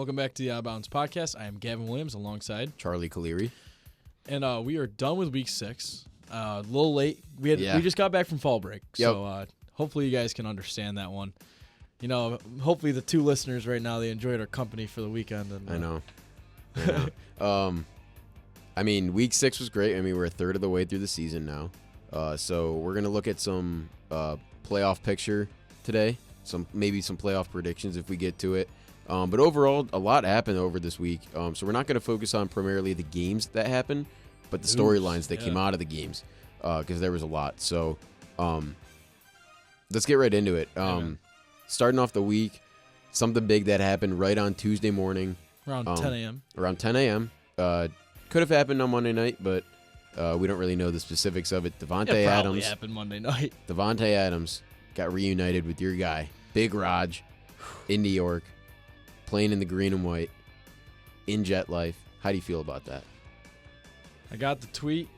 Welcome back to the Out of Bounds podcast. I am Gavin Williams alongside Charlie Caleri. And we are done with week 6. A little late. We just got back from fall break. Yep. So hopefully you guys can understand that one. You know, hopefully the 2 listeners right now, they enjoyed our company for the weekend. And I know. I mean, week 6 was great. I mean, we're a third of the way through the season now. So we're going to look at some playoff picture today. Maybe some playoff predictions if we get to it. But overall, a lot happened over this week. So we're not going to focus on primarily the games that happened, but the storylines that came out of the games, because there was a lot. So let's get right into it. Starting off the week, something big that happened right on Tuesday morning. Around 10 a.m. Around 10 a.m. Could have happened on Monday night, but we don't really know the specifics of it. Probably happened Monday night. Davante Adams got reunited with your guy, Big Raj, in New York, playing in the green and white, in Jet Life. How do you feel about that? I got the tweet,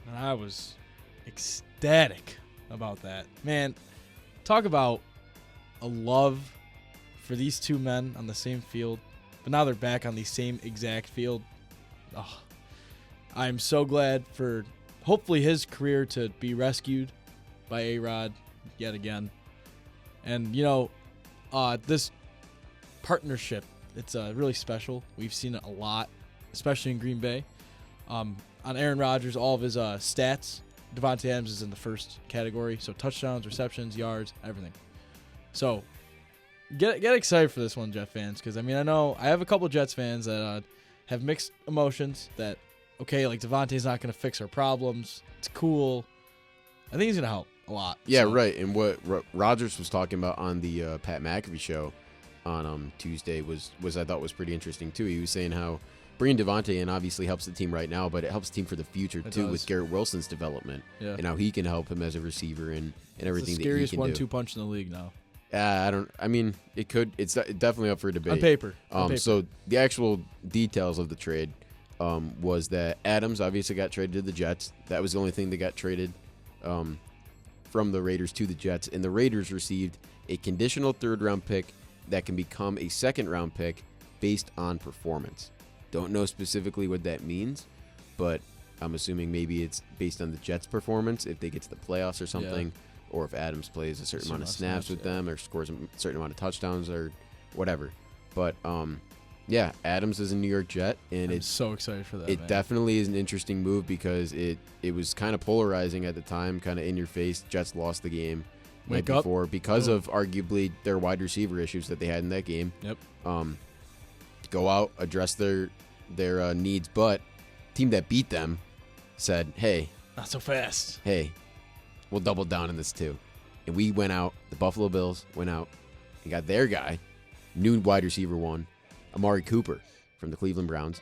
and I was ecstatic about that. Man, talk about a love for these 2 men on the same field, but now they're back on the same exact field. Oh, I'm so glad for hopefully his career to be rescued by A-Rod yet again. And, you know, this partnership, it's really special. We've seen it a lot, especially in Green Bay. On Aaron Rodgers, all of his stats, Davante Adams is in the first category. So touchdowns, receptions, yards, everything. So get excited for this one, Jet fans, because, I mean, I know I have a couple of Jets fans that have mixed emotions that, okay, like Davante's not going to fix our problems. It's cool. I think he's going to help a lot. Yeah, so. Right. And what Rodgers was talking about on the Pat McAfee show on Tuesday was I thought was pretty interesting too. He was saying how bringing Davante in obviously helps the team right now, but it helps the team for the future too with Garrett Wilson's development and how he can help him as a receiver and everything that he can do. It's the scariest 1-2 punch in the league now. I mean, it could. It's definitely up for debate. On paper. So the actual details of the trade was that Adams obviously got traded to the Jets. That was the only thing that got traded from the Raiders to the Jets. And the Raiders received a conditional 3rd-round pick that can become a 2nd-round pick based on performance. Don't know specifically what that means, but I'm assuming maybe it's based on the Jets' performance if they get to the playoffs or something, or if Adams plays a certain amount of snaps with them or scores a certain amount of touchdowns or whatever. But, Adams is a New York Jet, and I'm so excited for that. It definitely is an interesting move because it was kind of polarizing at the time, kind of in your face. Jets lost the game night before because of arguably their wide receiver issues that they had in that game. Yep. Go out, address their needs, but team that beat them said, "Hey, not so fast. Hey, we'll double down on this too." And we went out. The Buffalo Bills went out and got their guy, new wide receiver 1, Amari Cooper from the Cleveland Browns,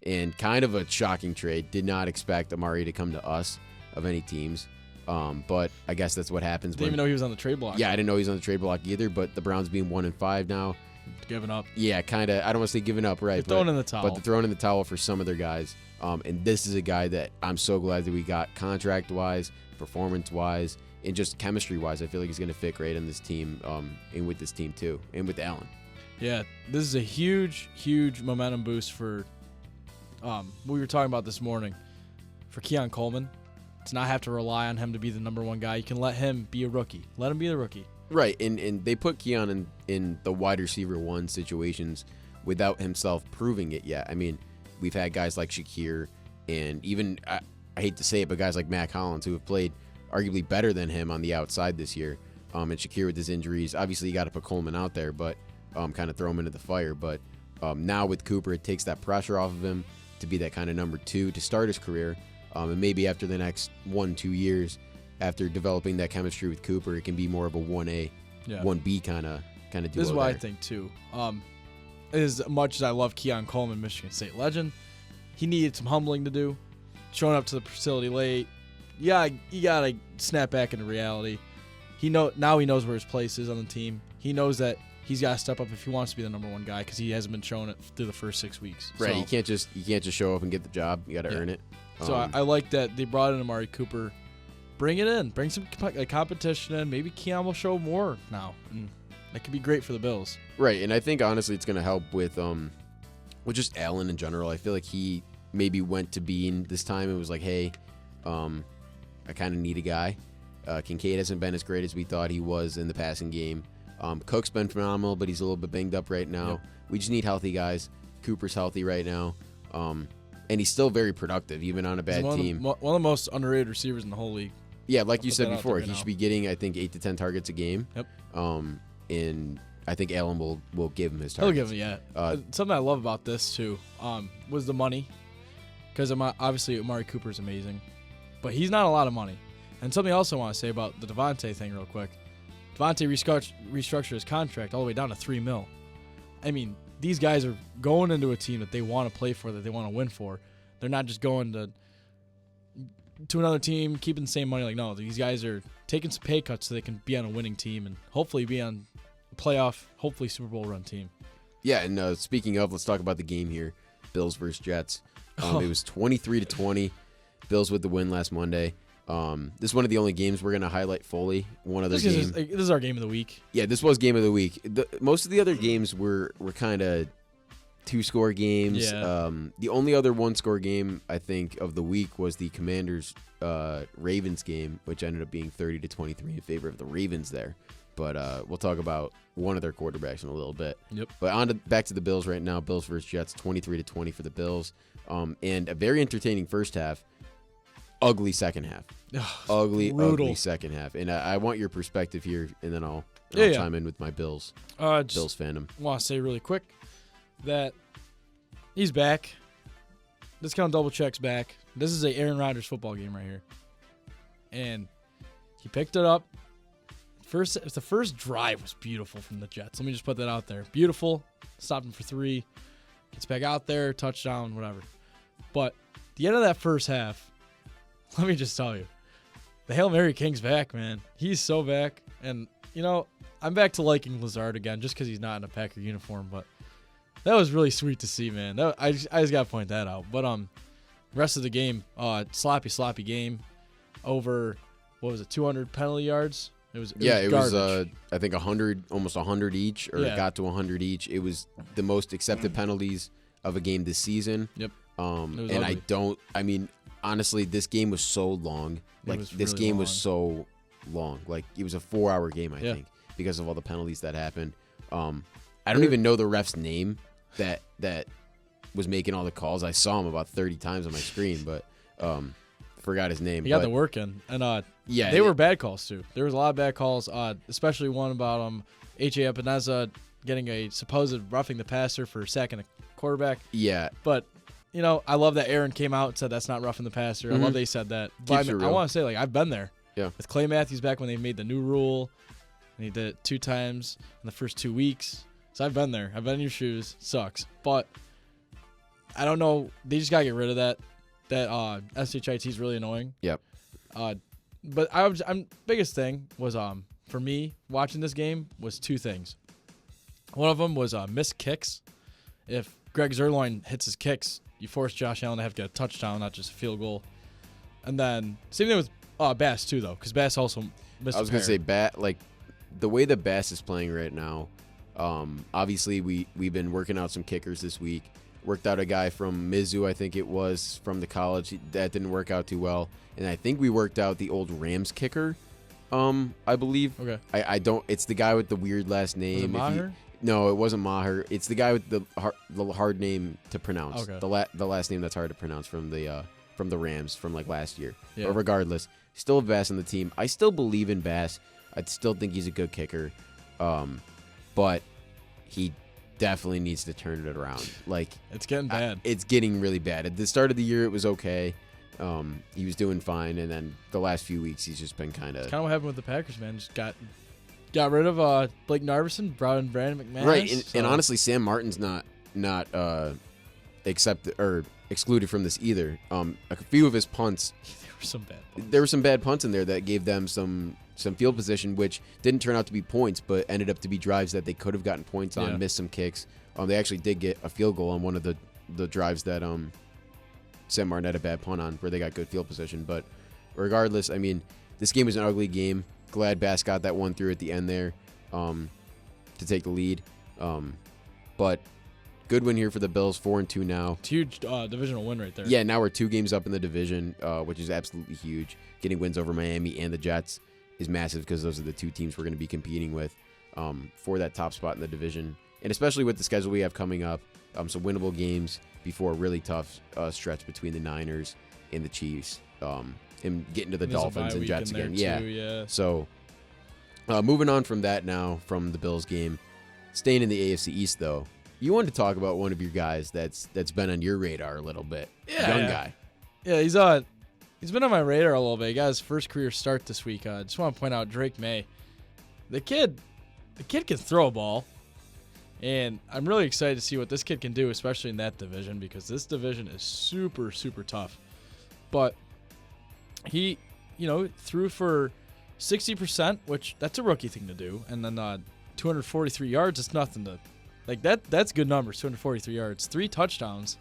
and kind of a shocking trade. Did not expect Amari to come to us of any teams. But I guess that's what happens. Didn't even know he was on the trade block. Yeah, I didn't know he was on the trade block either. But the Browns being 1-5 now, giving up. Yeah, kind of. I don't want to say giving up, right? They're throwing in the towel. But they're throwing in the towel for some of their guys. And this is a guy that I'm so glad that we got contract-wise, performance-wise, and just chemistry-wise. I feel like he's going to fit great on this team, and with this team too, and with Allen. Yeah, this is a huge, huge momentum boost for. We were talking about this morning for Keon Coleman. To not have to rely on him to be the number 1 guy. You can let him be a rookie. Let him be the rookie. Right, and they put Keon in the wide receiver 1 situations without himself proving it yet. I mean, we've had guys like Shakir and even, I hate to say it, but guys like Mac Hollins who have played arguably better than him on the outside this year. And Shakir with his injuries, obviously you got to put Coleman out there, but kind of throw him into the fire. But now with Cooper, it takes that pressure off of him to be that kind of number 2 to start his career. And maybe after the next 1-2 years, after developing that chemistry with Cooper, it can be more of a 1A, 1B kind of duo. This is what I think too. As much as I love Keon Coleman, Michigan State legend, he needed some humbling to do. Showing up to the facility late, you gotta snap back into reality. Now he knows where his place is on the team. He knows that he's got to step up if he wants to be the number 1 guy because he hasn't been showing it through the first 6 weeks. Right, So, you can't just show up and get the job. You got to earn it. So I like that they brought in Amari Cooper. Bring it in. Bring some competition in. Maybe Keon will show more now. That could be great for the Bills. Right, and I think honestly it's going to help with just Allen in general. I feel like he maybe went to Bean this time and was like, hey, I kind of need a guy. Kincaid hasn't been as great as we thought he was in the passing game. Cook's been phenomenal, but he's a little bit banged up right now. Yep. We just need healthy guys. Cooper's healthy right now. And he's still very productive, even on a bad team. One of the most underrated receivers in the whole league. Yeah, like you said that out before, there right he now. should be getting, I think, 8 to 10 targets a game. Yep. And I think Allen will give him his He'll targets. give him, yeah. Something I love about this, too, was the money. Because obviously Amari Cooper is amazing. But he's not a lot of money. And something else I want to say about the Devontae thing real quick. Devontae restructured his contract all the way down to $3 million. I mean, these guys are going into a team that they want to play for, that they want to win for. They're not just going to another team, keeping the same money. Like, no, these guys are taking some pay cuts so they can be on a winning team and hopefully be on a playoff, hopefully Super Bowl run team. Yeah, and speaking of, let's talk about the game here. Bills versus Jets. It was 23-20. Bills with the win last Monday. This is one of the only games we're going to highlight fully. One other game. This is our game of the week. Yeah, this was game of the week. Most of the other games were kind of 2-score games. Yeah. The only other 1-score game, I think, of the week was the Commanders Ravens game, which ended up being 30-23 in favor of the Ravens there. But we'll talk about one of their quarterbacks in a little bit. Yep. But back to the Bills right now. Bills versus Jets, 23-20 for the Bills. And a very entertaining first half. Ugly second half. Ugly second half. And I want your perspective here, and then I'll chime in with my Bills fandom. I want to say really quick that he's back. Discount double checks back. This is a Aaron Rodgers football game right here. And he picked it up. The first drive was beautiful from the Jets. Let me just put that out there. Beautiful. Stopped him for 3. Gets back out there, touchdown, whatever. But the end of that first half, let me just tell you, the Hail Mary King's back, man. He's so back. And, I'm back to liking Lazard again just because he's not in a Packer uniform. But that was really sweet to see, man. I just got to point that out. But rest of the game, sloppy game. Over, 200 penalty yards? It was I think 100, almost 100 each, or it got to 100 each. It was the most accepted penalties of a game this season. Yep. And ugly. Honestly, this game was so long. This game was so long. Like, it was a 4-hour game, I think, because of all the penalties that happened. I don't even know the ref's name that was making all the calls. I saw him about 30 times on my screen, but forgot his name. He got the work in. And they were bad calls, too. There was a lot of bad calls, especially one about H.A. Epineza getting a supposed roughing the passer for sacking a quarterback. Yeah. But, I love that Aaron came out and said that's not roughing the passer. I love they said that. But I want to say, I've been there. Yeah. With Clay Matthews back when they made the new rule, and he did it 2 times in the first 2 weeks. So I've been there. I've been in your shoes. Sucks. But I don't know. They just got to get rid of that. That SHIT is really annoying. Yep. But biggest thing was for me watching this game was 2 things. One of them was missed kicks. If Greg Zerloin hits his kicks, you force Josh Allen to have to get a touchdown, not just a field goal. And then same thing with Bass too, though, because Bass also missed. I was gonna say the way that Bass is playing right now. Obviously we've been working out some kickers this week. Worked out a guy from Mizzou, I think it was, from the college. That didn't work out too well. And I think we worked out the old Rams kicker, I believe. Okay. I don't. It's the guy with the weird last name. Was it Maher? No, it wasn't Maher. It's the guy with the hard name to pronounce. Okay. The last name that's hard to pronounce from the Rams from last year. Yeah. But regardless, still have Bass on the team. I still believe in Bass. I still think he's a good kicker. But he definitely needs to turn it around. It's getting bad. It's getting really bad. At the start of the year, it was okay. He was doing fine, and then the last few weeks, he's just been kind of. It's kind of what happened with the Packers, man. Just got rid of Blake Narveson, brought in Brandon McManus. Right, and honestly, Sam Martin's not accepted or excluded from this either. A few of his punts. There were some bad punts in there that gave them some field position, which didn't turn out to be points, but ended up to be drives that they could have gotten points on. Missed some kicks. They actually did get a field goal on one of the drives that Sam Martin had a bad punt on, where they got good field position. But regardless, this game was an ugly game. Glad Bass got that one through at the end there. to take the lead. But good win here for the Bills, 4-2 now. It's a huge divisional win right there. Yeah, now we're 2 games up in the division, which is absolutely huge. Getting wins over Miami and the Jets is massive because those are the 2 teams we're going to be competing with for that top spot in the division. And especially with the schedule we have coming up, some winnable games before a really tough stretch between the Niners and the Chiefs. And getting to the Dolphins and Jets again. Yeah. So moving on from that now, from the Bills game, staying in the AFC East though, you wanted to talk about one of your guys that's been on your radar a little bit. Young guy. Yeah, he's been on my radar a little bit. He got his first career start this week. I just want to point out Drake May. The kid can throw a ball. And I'm really excited to see what this kid can do, especially in that division, because this division is super, super tough. But he, threw for 60%, which that's a rookie thing to do. And then 243 yards, it's nothing to, that's good numbers, 243 yards. 3 touchdowns.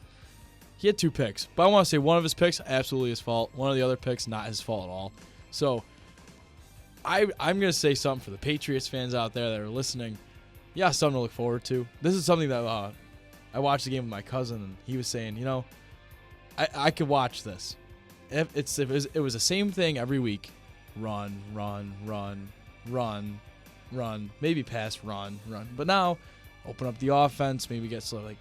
He had 2 picks. But I want to say one of his picks, absolutely his fault. One of the other picks, not his fault at all. So I'm going to say something for the Patriots fans out there that are listening. Yeah, something to look forward to. This is something that I watched the game with my cousin, and he was saying, I could watch this. If it was the same thing every week, run, maybe pass, run. But now, open up the offense, maybe get some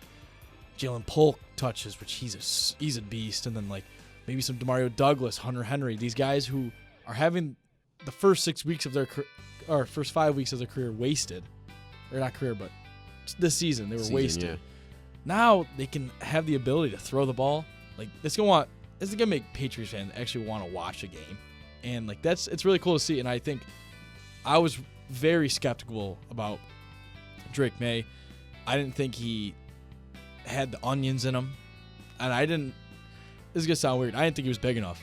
Jalen Polk touches, which he's a beast, and then maybe some Demario Douglas, Hunter Henry, these guys who are having the first 6 weeks of first 5 weeks of their career wasted. Or not career, but this season they were wasted. Yeah. Now they can have the ability to throw the ball. This is gonna make Patriots fans actually want to watch a game, and it's really cool to see. And I think I was very skeptical about Drake May. I didn't think he had the onions in him, and I didn't. This is gonna sound weird. I didn't think he was big enough.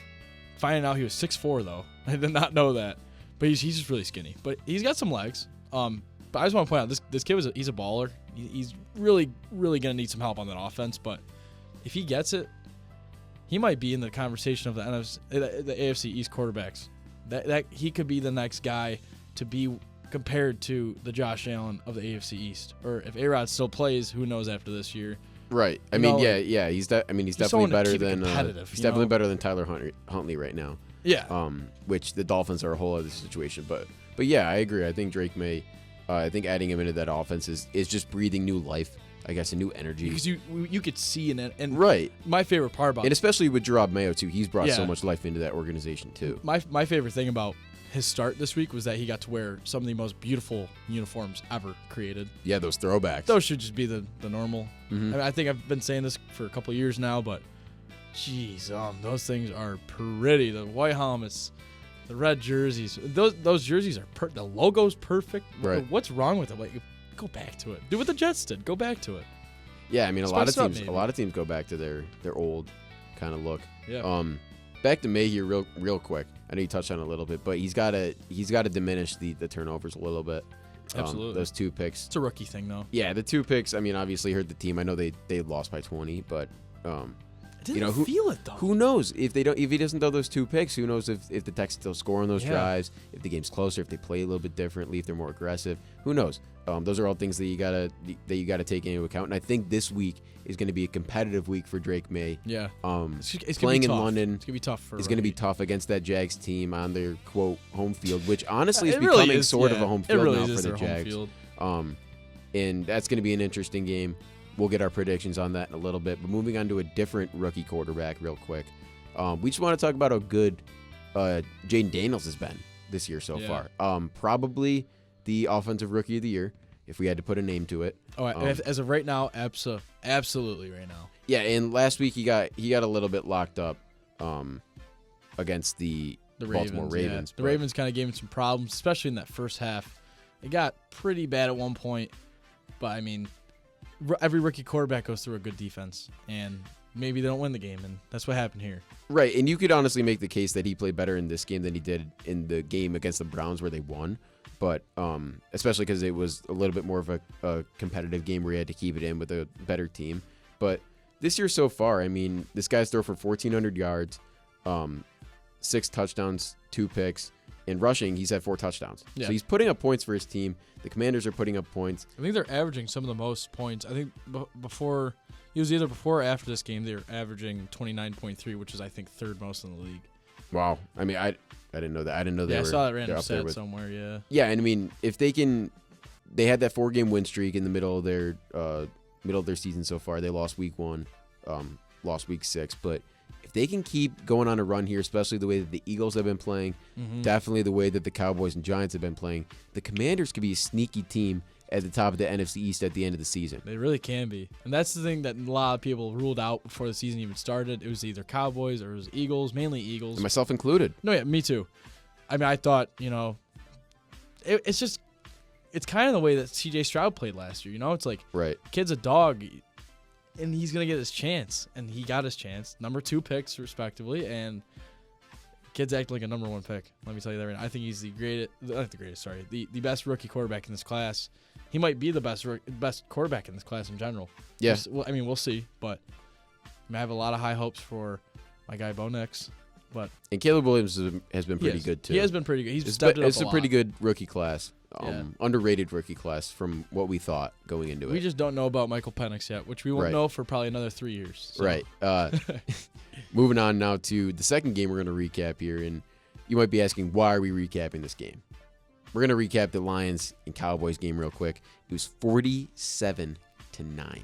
Finding out he was 6'4" though, I did not know that. But he's just really skinny. But he's got some legs. But I just want to point out this kid he's a baller. He's really, really going to need some help on that offense. But if he gets it, he might be in the conversation of the AFC East quarterbacks. That he could be the next guy to be compared to the Josh Allen of the AFC East. Or if A-Rod still plays, who knows after this year? Right. I mean, yeah. He's definitely better than he's definitely better than Tyler Huntley right now. Yeah. Which the Dolphins are a whole other situation. But yeah, I agree. I think Drake May. I think adding him into that offense is just breathing new life, I guess, and new energy. Because you could see in it. And right. My favorite part about and especially with Jerod Mayo, too. He's brought so much life into that organization, too. My favorite thing about his start this week was that he got to wear some of the most beautiful uniforms ever created. Yeah, those throwbacks. Those should just be the normal. Mm-hmm. I think I've been saying this for a couple of years now, but, geez, those things are pretty. The white helmets. The red jerseys, those jerseys are the logo's perfect. Right. What's wrong with it? Go back to it. Do what the Jets did. Go back to it. Yeah, I mean a lot of teams go back to their old kind of look. Yeah. Back to May here real quick. I know you touched on it a little bit, but he's got to diminish the turnovers a little bit. Absolutely. Those 2 picks. It's a rookie thing though. Yeah, the 2 picks. I mean, obviously hurt the team. I know they lost by 20, but I didn't feel it though. Who knows if he doesn't throw those 2 picks? Who knows if the Texans still score on those drives? If the game's closer, if they play a little bit differently, if they're more aggressive? Who knows? Those are all things that you gotta take into account. And I think this week is going to be a competitive week for Drake May. Yeah. It's playing in London. It's gonna be tough for. It's going to be tough against that Jags team on their quote home field, which honestly is becoming sort of a home field now for the Jags. And that's going to be an interesting game. We'll get our predictions on that in a little bit. But moving on to a different rookie quarterback real quick. We just want to talk about how good Jaden Daniels has been this year so far. Probably the offensive rookie of the year, if we had to put a name to it. Oh, as of right now, absolutely right now. Yeah, and last week he got a little bit locked up against the Baltimore Ravens. The Ravens kind of gave him some problems, especially in that first half. It got pretty bad at one point, but I mean, every rookie quarterback goes through a good defense, and maybe they don't win the game, and that's what happened here. Right, and you could honestly make the case that he played better in this game than he did in the game against the Browns where they won, but especially because it was a little bit more of a competitive game where he had to keep it in with a better team. But this year so far, I mean, this guy's thrown for 1,400 yards, 6 touchdowns, 2 picks, in rushing, he's had 4 touchdowns. Yeah. So he's putting up points for his team. The Commanders are putting up points. I think they're averaging some of the most points. I think before he was either before or after this game, they were averaging 29.3, which is I think third most in the league. Wow. I mean, I didn't know that. I didn't know they Yeah, were. I saw that random up there stat with. somewhere. Yeah. Yeah, and I mean, if they can, they had that 4-game win streak in the middle of their season so far. They lost week 1, lost week 6, but if they can keep going on a run here, especially the way that the Eagles have been playing, definitely the way that the Cowboys and Giants have been playing, the Commanders could be a sneaky team at the top of the NFC East at the end of the season. They really can be. And that's the thing that a lot of people ruled out before the season even started. It was either Cowboys or it was Eagles, mainly Eagles. Myself included. No, yeah, me too. I mean, I thought, it's kind of the way that CJ Stroud played last year. It's like, Right. kid's a dog, and he's going to get his chance. And he got his chance. Number 2 picks, respectively, and kid's acting like a number 1 pick. Let me tell you that right now. I think he's the best rookie quarterback in this class. He might be the best quarterback in this class in general. Yeah. We'll see. But I have a lot of high hopes for my guy Bo Nix. But And Caleb Williams has been pretty good, too. He has been pretty good. He's stepped it up It's a pretty good rookie class. Underrated rookie class from what we thought going into it. We just don't know about Michael Penix yet, which we won't know for probably another 3 years. So. Right. Moving on now to the second game we're going to recap here, and you might be asking, why are we recapping this game? We're going to recap the Lions and Cowboys game real quick. It was 47-9.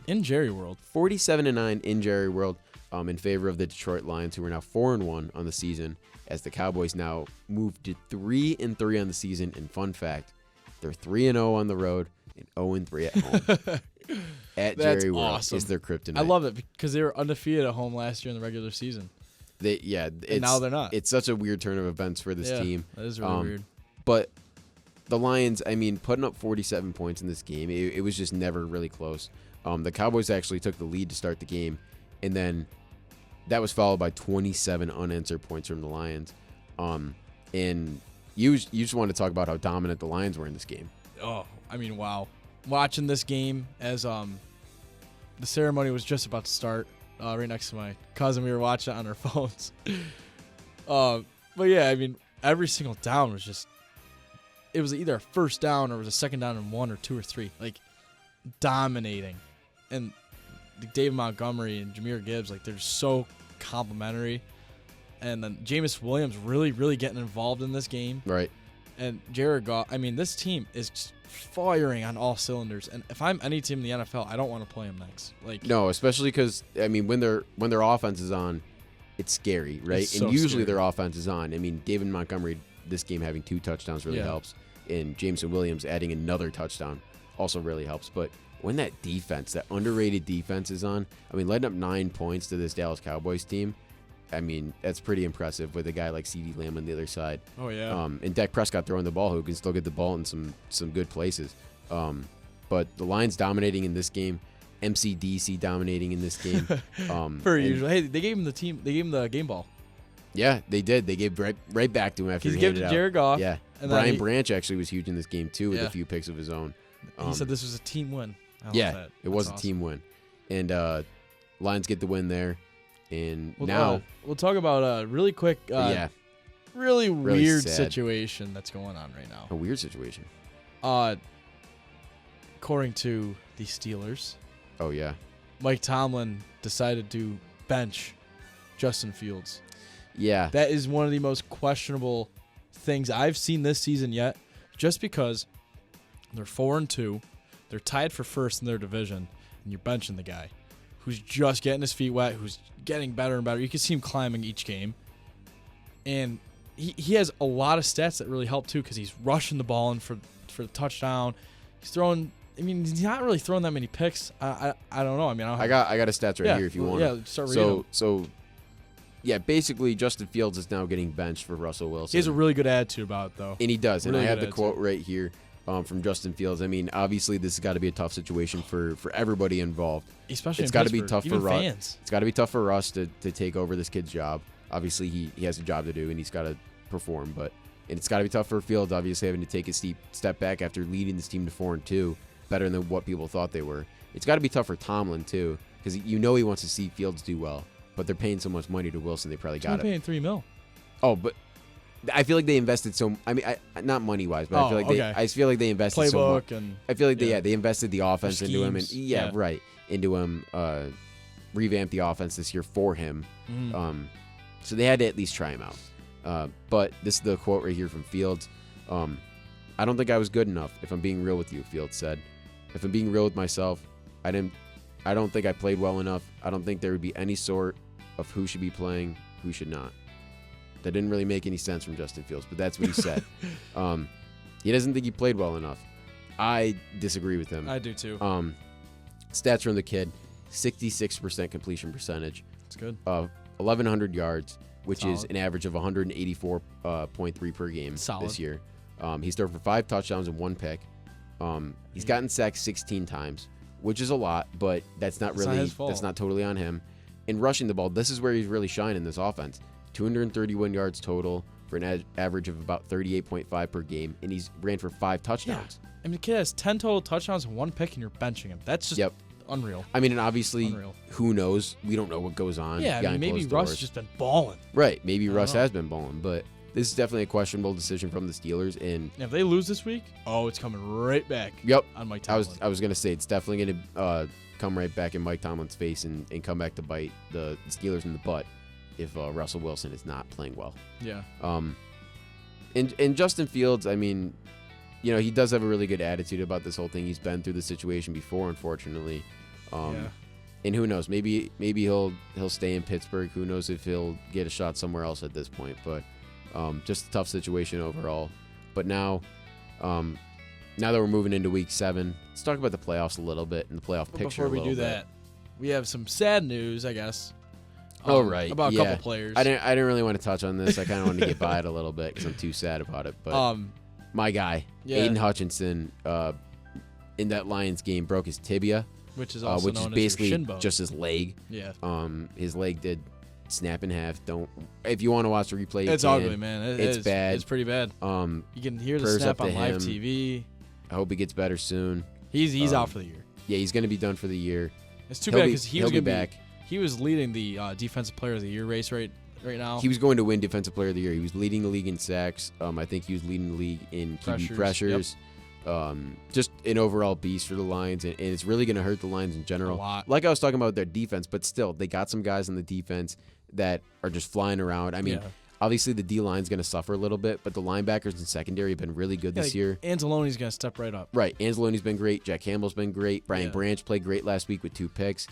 In Jerry World. 47-9 in Jerry World in favor of the Detroit Lions, who are now 4-1 on the season, as the Cowboys now moved to 3-3 on the season. And fun fact, they're 3-0 on the road and 0-3 at home. At That's Jerry World awesome. is their kryptonite. I love it because they were undefeated at home last year in the regular season. And now they're not. It's such a weird turn of events for this team. That is really weird. But the Lions, I mean, putting up 47 points in this game, it was just never really close. The Cowboys actually took the lead to start the game, and then that was followed by 27 unanswered points from the Lions. And you just want to talk about how dominant the Lions were in this game. Oh, I mean, wow. Watching this game as the ceremony was just about to start, right next to my cousin, we were watching it on our phones. But yeah, I mean, every single down was just, it was either a first down or it was a second down and 1 or 2 or 3, like dominating. And David Montgomery and Jahmyr Gibbs, like they're just so complimentary. And then Jameis Williams really, really getting involved in this game. Right. And Jared Goff, I mean, this team is just firing on all cylinders. And if I'm any team in the NFL, I don't want to play them next. Like, no, especially because, I mean, when their offense is on, it's scary, right? It's so and usually scary. their offense is on. I mean, David Montgomery, this game having 2 touchdowns really helps. And Jameson Williams adding another touchdown also really helps. But when that defense, that underrated defense is on, I mean, letting up 9 points to this Dallas Cowboys team, I mean, that's pretty impressive with a guy like CeeDee Lamb on the other side. Oh, yeah. And Dak Prescott throwing the ball, who can still get the ball in some good places. But the Lions dominating in this game, MCDC dominating in this game. Per usual. Hey, they gave him the game ball. Yeah, they did. They gave right back to him after He's he given handed to it out. Jared Goff. Yeah. And Brian Branch actually was huge in this game, too, with Yeah. a few picks of his own. He said this was a team win. I love Yeah, that. it was That's a team win. And Lions get the win there. And awesome. now... we'll talk about a really quick, really weird sad. situation that's going on right A now. weird situation. According to the Steelers, Oh, yeah. Mike Tomlin decided to bench Justin Fields. Yeah. That is one of the most questionable things I've seen this season yet, just because they're 4-2, they're tied for first in their division, and you're benching the guy who's just getting his feet wet, who's getting better and better. You can see him climbing each game, and he has a lot of stats that really help too, because he's rushing the ball in for the touchdown. He's throwing. I mean, he's not really throwing that many picks. I don't know. I mean, I got a stats right here if you want. Yeah, start reading. So, yeah, basically Justin Fields is now getting benched for Russell Wilson. He has a really good attitude about it, though. And he does. And Really I have good the attitude. quote right here from Justin Fields. I mean, obviously this has got to be a tough situation for everybody involved. Especially It's in got to be Pittsburgh. tough Even for Russ. fans. It's got to be tough for Russ to take over this kid's job. Obviously he has a job to do and he's got to perform, and it's got to be tough for Fields, obviously having to take a steep step back after leading this team to 4-2, better than what people thought they were. It's got to be tough for Tomlin too, because he wants to see Fields do well, but they're paying so much money to Wilson, they probably got He's it. paying $3 million. Oh, but I feel like they invested so. I mean, not money wise, but I feel like okay. I feel like they invested so much. Playbook and I feel like yeah. they invested the offense into him, and schemes. right into him. Revamp the offense this year for him. Mhm. So they had to at least try him out. But this is the quote right here from Fields. I don't think I was good enough. If I'm being real with you, Fields said. If I'm being real with myself, I don't think I played well enough. I don't think there would be any sort of who should be playing, who should not. That didn't really make any sense from Justin Fields, but that's what he said. He doesn't think he played well enough. I disagree with him. I do too. Stats from the kid: 66% completion percentage, It's good. 1,100 yards, which is Solid. an average of 184.3 per game Solid. this year. He's thrown for 5 touchdowns and 1 pick. He's gotten sacked 16 times, which is a lot, but that's not It's not really his fault. that's not totally on him. In rushing the ball, this is where he's really shining this offense. 231 yards total for an average of about 38.5 per game, and he's ran for 5 touchdowns. I mean, the kid has 10 total touchdowns and 1 pick, and you're benching him. That's just Yep. unreal. I mean, and obviously, Unreal. who knows? We don't know what goes on. Yeah, I mean, behind maybe closed Russ doors. has just been balling. Right. Maybe I Russ don't know. has been balling, but this is definitely a questionable decision from the Steelers. And And if they lose this week, it's coming right back yep, on Mike I Tomlin. was gonna say it's definitely gonna come right back in Mike Tomlin's face and come back to bite the Steelers in the butt if Russell Wilson is not playing well. Yeah. And Justin Fields, I mean, you know, he does have a really good attitude about this whole thing. He's been through the situation before, unfortunately. Yeah. And who knows? Maybe he'll stay in Pittsburgh. Who knows if he'll get a shot somewhere else at this point? But just a tough situation overall. But now that we're moving into Week 7, let's talk about the playoffs a little bit and the playoff But picture. before we a do little bit. that, we have some sad news, I guess. Oh, right. About a Yeah. couple players. I didn't really want to touch on this. I kind of wanted to get by it a little bit because I'm too sad about it. But my guy, yeah. Aiden Hutchinson, in that Lions game broke his tibia, which is also which is known as basically your shin bone. just his leg. Yeah. His leg did snap in half. If you want to watch the replay, you It's can. ugly, man. It's bad. It's pretty bad. You can hear the prayers snap up on to live him. TV. I hope he gets better soon. He's out for the year. Yeah, he's going to be done for the year. It's too He'll bad be- because he he'll was be gonna back. He was leading the defensive player of the year race right now. He was going to win Defensive Player of the Year. He was leading the league in sacks. I think he was leading the league in QB Pressures, pressures. Just an overall beast for the Lions, and it's really going to hurt the Lions in general. A lot. Like I was talking about their defense, but still, they got some guys on the defense that are just flying around. I mean, Yeah. obviously the D-line's going to suffer a little bit, but the linebackers and secondary have been really good this year. Anzalone's gonna step right up. Right. Anzalone's been great. Jack Campbell's been great. Brian Yeah. Branch played great last week with 2 picks.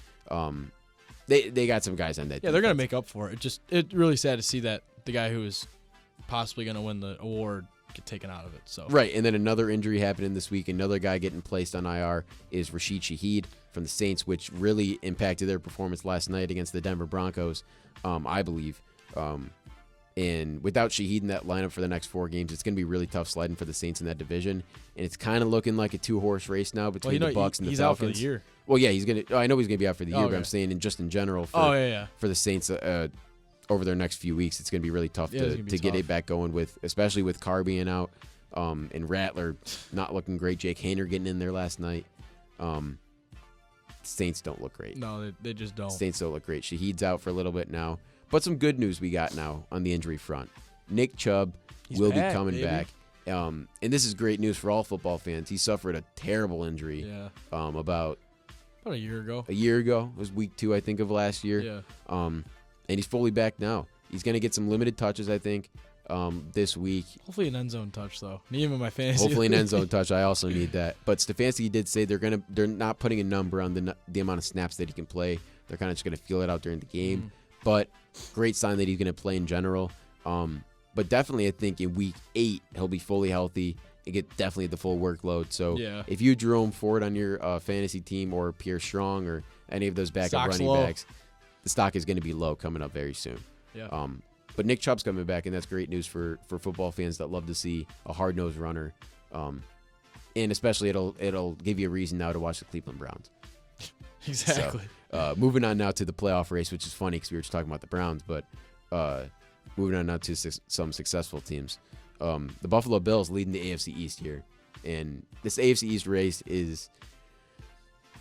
They got some guys on that. Yeah, they're gonna defense. make up for it. It's really sad to see that the guy who is possibly gonna win the award get taken out of it. So Right, and then another injury happening this week. Another guy getting placed on IR is Rashid Shaheed from the Saints, which really impacted their performance last night against the Denver Broncos, I believe. And without Shaheed in that lineup for the next 4 games, it's going to be really tough sliding for the Saints in that division. And it's kind of looking like a 2-horse race now between the Bucks and the he's Falcons. out for the year. Well, yeah, he's gonna. I know he's gonna be out for the year, but Okay. I'm saying in general for Oh yeah. for the Saints over their next few weeks, it's gonna be really tough Yeah, it's to gonna be get tough. it back going with, especially with Carr being out, and Rattler not looking great. Jake Haener getting in there last night. Saints don't look great. No, they just don't. Saints don't look great. Shaheed's out for a little bit now, but some good news we got now on the injury front. Nick Chubb He's will back, be coming baby. back. And this is great news for all football fans. He suffered a terrible injury Yeah. about About a year ago. a year ago. It was week 2, I think, of last year. Yeah. And he's fully back now. He's going to get some limited touches, I think, this week. Hopefully an end zone touch though. Me and my fantasy. Hopefully an end zone touch. I also need that. But Stefanski did say they're not putting a number on the amount of snaps that he can play. They're kind of just going to feel it out during the game. Mhm. But great sign that he's going to play in general. But definitely, I think in week 8 he'll be fully healthy and get definitely the full workload. So Yeah. if you Jerome Ford on your fantasy team or Pierre Strong or any of those backup Stock's running low. backs, the stock is going to be low coming up very soon. Yeah. But Nick Chubb's coming back, and that's great news for football fans that love to see a hard-nosed runner. And especially it'll give you a reason now to watch the Cleveland Browns. Exactly. Moving on now to the playoff race, which is funny because we were just talking about the Browns, but moving on now to some successful teams. The Buffalo Bills leading the AFC East here. And this AFC East race is,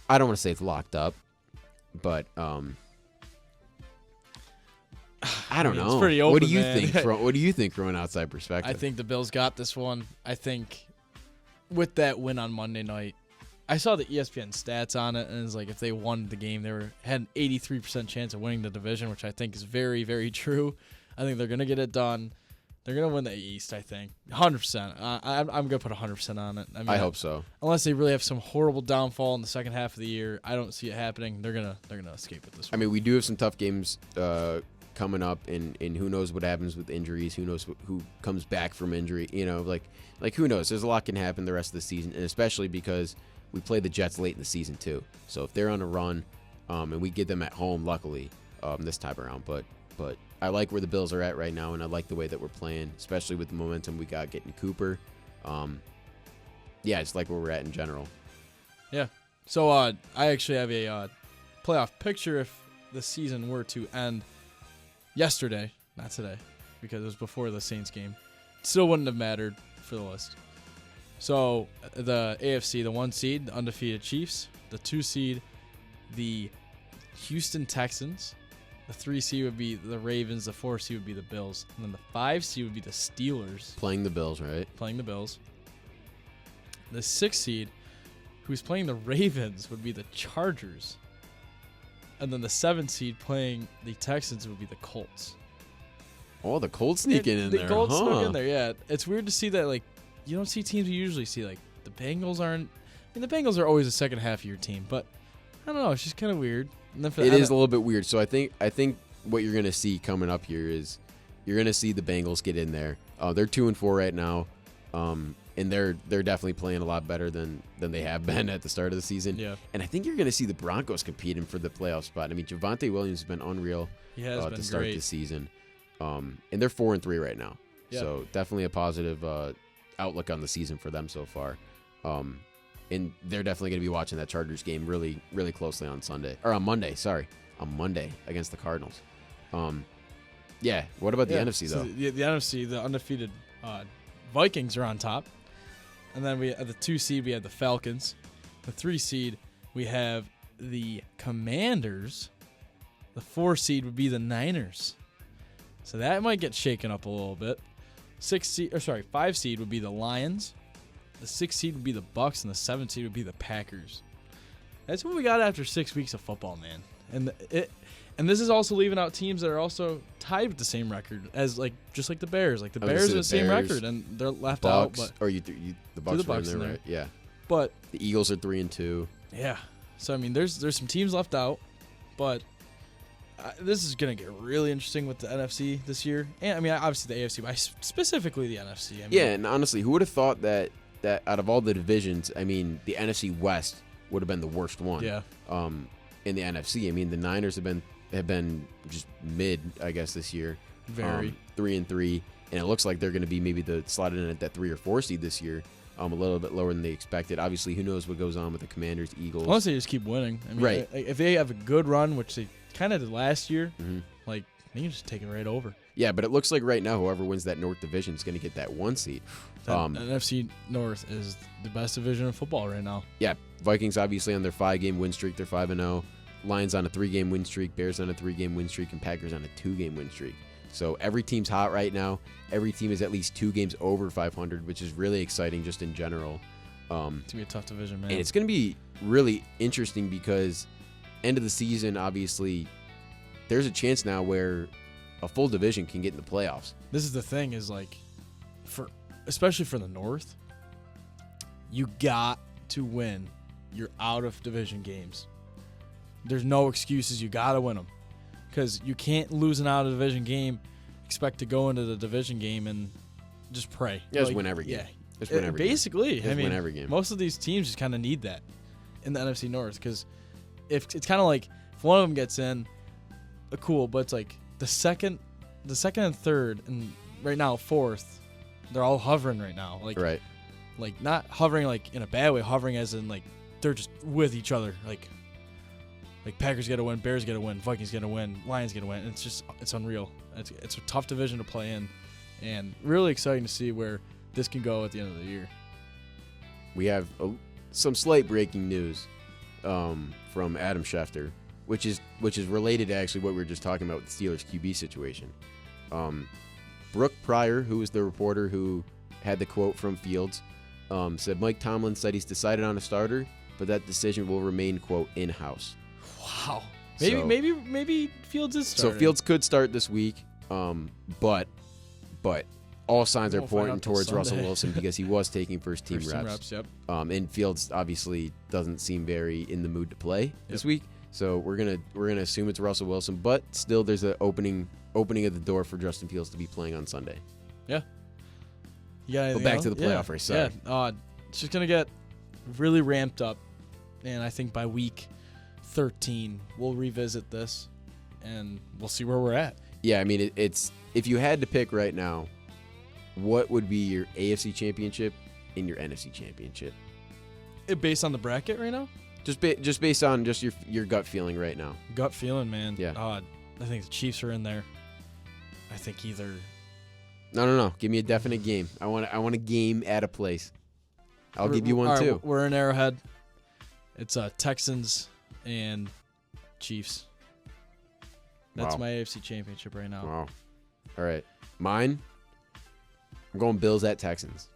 I don't want to say it's locked up, but I I don't mean, know. It's pretty open, what do you man. think? What do you think from an outside perspective? I think the Bills got this one. I think with that win on Monday night, I saw the ESPN stats on it, and it's like if they won the game, had an 83% chance of winning the division, which I think is very, very true. I think they're gonna get it done. They're gonna win the East. I think 100%. I'm gonna put 100% on it. I hope so. Unless they really have some horrible downfall in the second half of the year, I don't see it happening. They're gonna escape with this one. I mean, we do have some tough games coming up, and who knows what happens with injuries? Who knows who comes back from injury? You know, like who knows? There's a lot can happen the rest of the season, and especially because we play the Jets late in the season too. So if they're on a run, and we get them at home, luckily this time around, but I like where the Bills are at right now, and I like the way that we're playing, especially with the momentum we got getting Cooper. Yeah, it's like where we're at in general. Yeah. So I actually have a playoff picture if the season were to end yesterday, not today, because it was before the Saints game. Still wouldn't have mattered for the list. So the AFC, the 1 seed, the undefeated Chiefs. The 2 seed, the Houston Texans. The 3 seed would be the Ravens. The 4 seed would be the Bills. And then the 5 seed would be the Steelers. Playing the Bills, right? Playing the Bills. The 6 seed, who's playing the Ravens, would be the Chargers. And then the 7 seed playing the Texans would be the Colts. Oh, the Colts sneaking in there, The Colts huh? snuck in there, yeah. It's weird to see that, like, you don't see teams you usually see. Like, the Bengals aren't... I mean, the Bengals are always a second half of your team, but I don't know. It's just kind of weird. And then It is a little bit weird. So I think what you're going to see coming up here is you're going to see the Bengals get in there. They're 2-4 right now, and they're definitely playing a lot better than they have been at the start of the season. Yeah. And I think you're going to see the Broncos competing for the playoff spot. I mean, Javonte Williams has been unreal He has been to start great. the season, and they're 4-3 right now. Yeah. So definitely a positive outlook on the season for them so far. And they're definitely going to be watching that Chargers game really, really closely on Monday. Sorry, on Monday against the Cardinals. Yeah. What about the NFC though? So the NFC, the undefeated Vikings are on top, and then we at the 2 seed we have the Falcons. The 3 seed we have the Commanders. The 4 seed would be the Niners. So that might get shaken up a little bit. 5 seed would be the Lions. The 6 seed would be the Bucks, and the 7 seed would be the Packers. That's what we got after 6 weeks of football, man. And this is also leaving out teams that are also tied with the same record as just like the Bears. Like the Bears are the same record, and they're left Bucks, out. But or the Bucks the are in Bucks there, in there. right? Yeah. But The Eagles are 3-2. yeah, so I mean, there's some teams left out, but this is gonna get really interesting with the NFC this year. And I mean, obviously the AFC, but specifically the NFC. I mean, Yeah, and honestly, who would have thought that out of all the divisions, I mean, the NFC West would have been the worst one. Yeah. In the NFC, I mean, the Niners have been just mid, I guess, this year. Very 3-3, and it looks like they're going to be maybe slotted in at that 3 or 4 seed this year. A little bit lower than they expected. Obviously, who knows what goes on with the Commanders, Eagles. Unless they just keep winning. I mean, Right. If they have a good run, which they kind of did last year, Mhm. they can just take it right over. Yeah, but it looks like right now, whoever wins that North division is going to get that 1 seed. That NFC North is the best division of football right now. Yeah, Vikings obviously on their 5-game win streak. They're 5-0. Lions on a 3-game win streak. Bears on a 3-game win streak, and Packers on a 2-game win streak. So every team's hot right now. Every team is at least 2 games over 500, which is really exciting just in general. It's going to be a tough division, man. And it's going to be really interesting because end of the season, obviously, there's a chance now where a full division can get in the playoffs. This is the thing is especially for the North, you got to win your out of division games. There's no excuses. You got to win them because you can't lose an out of division game, expect to go into the division game and just pray. Just win every game. Yeah. Just win every game. Basically, Just win every game. Most of these teams just kind of need that in the NFC North because if it's kind of like if one of them gets in, cool, but it's like the second and third, and right now fourth, they're all hovering right now. Right. Like not hovering like in a bad way, hovering as in like they're just with each other. Like Packers get to win, Bears get to win, Vikings get to win, Lions get to win. It's unreal. It's a tough division to play in, and really exciting to see where this can go at the end of the year. We have some slight breaking news from Adam Schefter. which is related to actually what we were just talking about with the Steelers QB situation. Brooke Pryor, who was the reporter who had the quote from Fields, said Mike Tomlin said he's decided on a starter, but that decision will remain, quote, in-house. Wow. So- Maybe Fields is starting. So Fields could start this week, but all signs are Won't find pointing out till towards Russell Sunday. Wilson because he was taking first-team First team reps. Yep. And Fields obviously doesn't seem very in the mood to play this week. So we're gonna assume it's Russell Wilson, but still there's an opening of the door for Justin Fields to be playing on Sunday. Yeah. You got anything back else? to the playoff race, sorry. Yeah. It's just gonna get really ramped up, and I think by week 13 we'll revisit this, and we'll see where we're at. Yeah, I mean it's if you had to pick right now, what would be your AFC Championship and your NFC Championship? Based on the bracket right now, Just based on just your gut feeling right now. gut feeling, man. Yeah. I think the Chiefs are in there. I think either. No. Give me a definite game. I want a game at a place. I'll give you one all right, too. We're in Arrowhead. It's Texans and Chiefs. That's Wow. my AFC Championship right now. Wow. All right. Mine. I'm going Bills at Texans.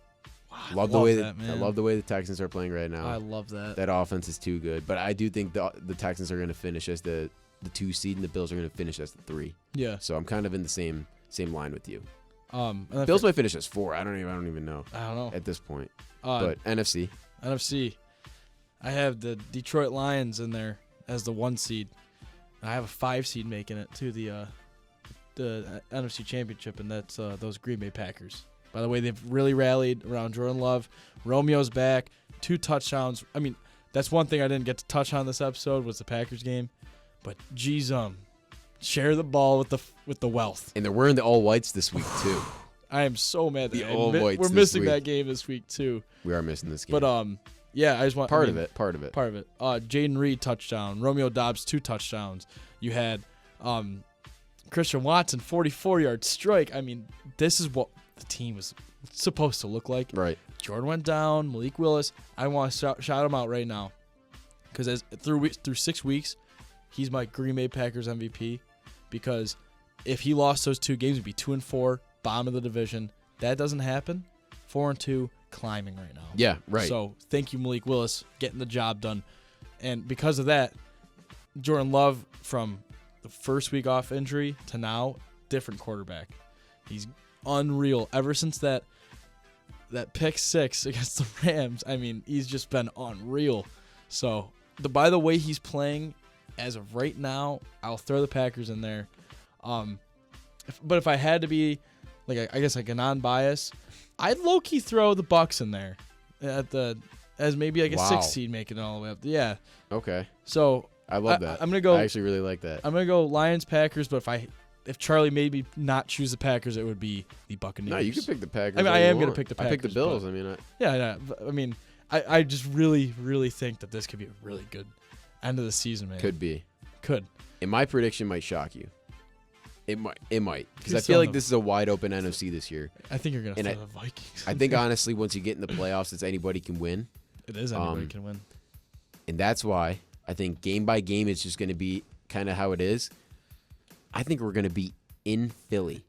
Wow, I Love the way that, man. I love the way the Texans are playing right now. I love that. That offense is too good, but I do think the Texans are going to finish as the 2 seed, and the Bills are going to finish as the 3. Yeah. So I'm kind of in the same line with you. And then Bills might finish as 4. I don't even know I don't know. at this point. Uh, But NFC. NFC. I have the Detroit Lions in there as the 1 seed. And I have a 5 seed making it to the NFC Championship, and that's those Green Bay Packers. By the way, they've really rallied around Jordan Love. Romeo's back, 2 touchdowns. I mean, that's one thing I didn't get to touch on this episode was the Packers game. But geez, share the ball with the wealth. And they're wearing the all whites this week too. I am so mad that The all whites we're this missing week. that game this week too. We are missing this game. But yeah, I just want part of it. Part of it. Jaden Reed touchdown. Romeo Dobbs 2 touchdowns. You had Christian Watson 44-yard strike. I mean, this is what the team was supposed to look like. Right. Jordan went down. Malik Willis. I want to shout him out right now because through 6 weeks, he's my Green Bay Packers MVP. Because if he lost those 2 games, it'd be 2-4, bottom of the division. That doesn't happen. 4-2, climbing right now. Yeah, right. So thank you, Malik Willis, getting the job done. And because of that, Jordan Love, from the first week off injury to now, different quarterback. He's unreal. Ever since that pick 6 against the Rams, I mean, he's just been unreal. So by the way he's playing, as of right now, I'll throw the Packers in there. But if I had to be, I guess a non-bias, I'd low-key throw the Bucks in there as maybe a Wow. 6 seed, making it all the way up. Yeah. Okay. So I love that. I'm gonna go. I actually really like that. I'm gonna go Lions Packers. But if Charlie maybe not choose the Packers, it would be the Buccaneers. No, you can pick the Packers. I mean, all I you am gonna want. pick the I picked the Packers, Bills. but- I mean, Yeah. I mean, I just really, really think that this could be a really good end of the season, man. could be. Could. And my prediction might shock you. It might. Because I Who's feel like on this is a wide open NFC this year. I think you're gonna And throw the Vikings. I think honestly, once you get in the playoffs, it's anybody can win, it is anybody can win. and that's why I think game by game it's just going to be kind of how it is. I think we're going to be in Philly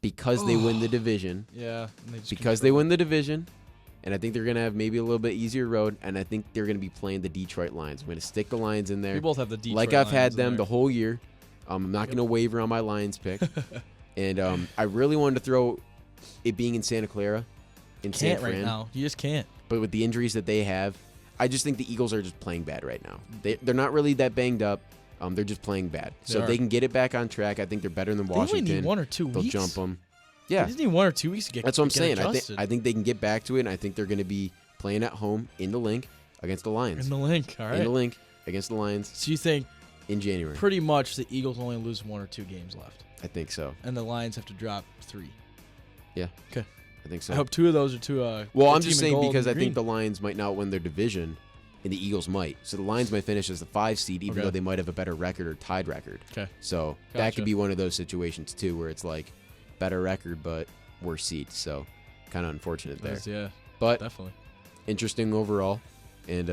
because they win the division. Yeah. And they just Because they win the division, and I think they're going to have maybe a little bit easier road, and I think they're going to be playing the Detroit Lions. I'm going to stick the Lions in there. We both have the Detroit like I've had Lions in them there. the whole year. I'm not going to waver on my Lions pick. And I really wanted to throw it being in Santa Clara, in San Can't Fran. right now. You just can't. But with the injuries that they have, I just think the Eagles are just playing bad right now. They're not really that banged up. They're just playing bad. So if are. they can get it back on track, I think they're better than They only Washington. need 1 or 2 They'll weeks. jump them. They Yeah, just need 1 or 2 weeks to get. that's what I'm get saying. Adjusted. I think they can get back to it, and I think they're going to be playing at home in the Link against the Lions. In the link. All In the right. Link against the Lions So you think in January. pretty much the Eagles only lose 1 or 2 games left, I think so. and the Lions have to drop 3. I think so. I hope 2 of those are to. Well, a I'm team just in saying gold because and I think green. the Lions might not win their division, and the Eagles might. So the Lions might finish as the 5 seed, even Okay. though they might have a better record or tied record. Okay. So that Gotcha. could be one of those situations too, where it's like better record but worse seed. So kind of unfortunate there. Yeah, But definitely. interesting overall, and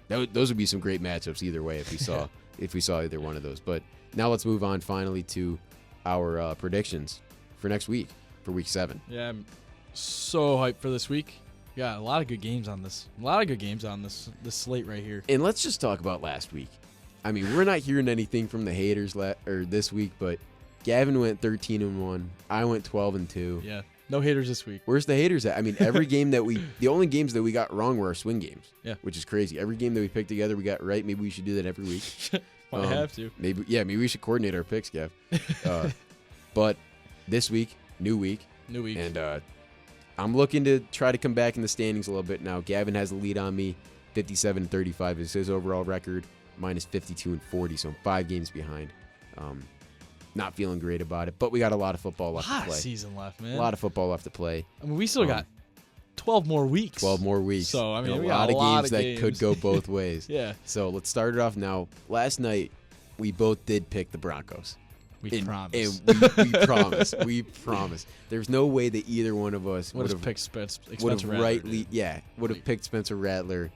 those would be some great matchups either way if we saw if we saw either one of those. But now let's move on finally to our predictions for next week, for week 7. Yeah, I'm so hyped for this week. Yeah, a lot of good games on this. A lot of good games on this slate right here. And let's just talk about last week. I mean, we're not hearing anything from the haters this week, but Gavin went 13-1. I went 12-2. Yeah, no haters this week. Where's the haters at? I mean, every game the only games that we got wrong were our swing games. Yeah. Which is crazy. Every game that we picked together, we got right. Maybe we should do that every week. Might have to. Maybe we should coordinate our picks, Gav. But this week, new week. And I'm looking to try to come back in the standings a little bit now. Gavin has the lead on me. 57-35 is his overall record. Mine is 52-40, so I'm 5 games behind. Not feeling great about it, but we got a lot of football left to play. Season left, man. A lot of football left to play. I mean, we still got 12 more weeks. 12 more weeks. So, I mean, and we a got lot of games that could go both ways. Yeah. So let's start it off now. Last night, we both did pick the Broncos. We promise. And we promise. We promise. There's no way that either one of us would have picked Spencer Rattler. Would have picked Spencer Rattler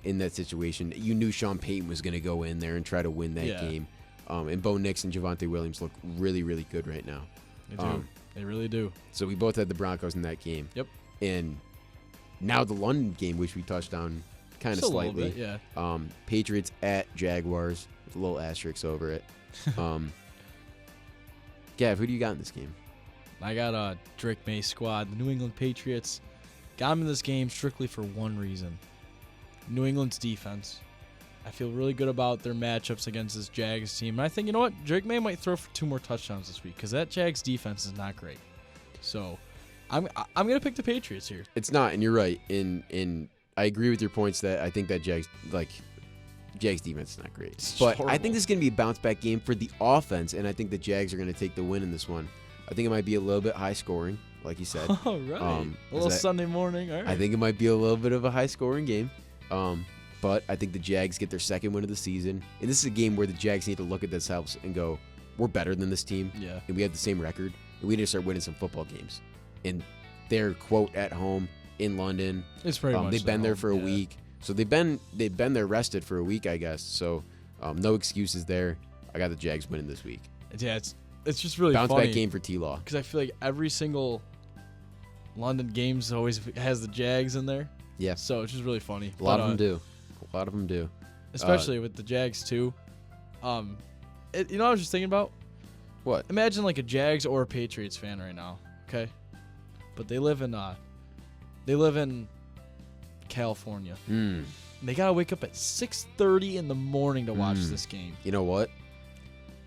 in that situation. You knew Sean Payton was going to go in there and try to win that game. And Bo Nix and Javonte Williams look really, really good right now. They do. They really do. So we both had the Broncos in that game. Yep. And now the London game, which we touched on kind of slightly. A little bit, yeah. Patriots at Jaguars with a little asterisk over it. Gav, who do you got in this game? I got Drake May squad. The New England Patriots got them in this game strictly for one reason. New England's defense. I feel really good about their matchups against this Jags team. And I think, you know what? Drake May might throw for 2 more touchdowns this week because that Jags defense is not great. So I'm going to pick the Patriots here. It's not, and you're right. In I agree with your points that I think that Jags defense is not great. But I think this is going to be a bounce-back game for the offense, and I think the Jags are going to take the win in this one. I think it might be a little bit high-scoring, like you said. All right. A little Sunday morning. All right. I think it might be a little bit of a high-scoring game. But I think the Jags get their second win of the season. And this is a game where the Jags need to look at themselves and go, we're better than this team. Yeah. And we have the same record. And we need to start winning some football games. And they're, quote, at home in London. It's pretty much they've been there for a week. So they've been there rested for a week, I guess. So no excuses there. I got the Jags winning this week. Yeah, it's just really bounce funny. back game for T-Law. Because I feel like every single London games always has the Jags in there. Yeah. So it's just really funny. A lot of them do. Especially with the Jags too. You know what I was just thinking about? What? Imagine like a Jags or a Patriots fan right now, okay? But they live in California. Mm. They gotta wake up at 6:30 in the morning to watch this game. You know what?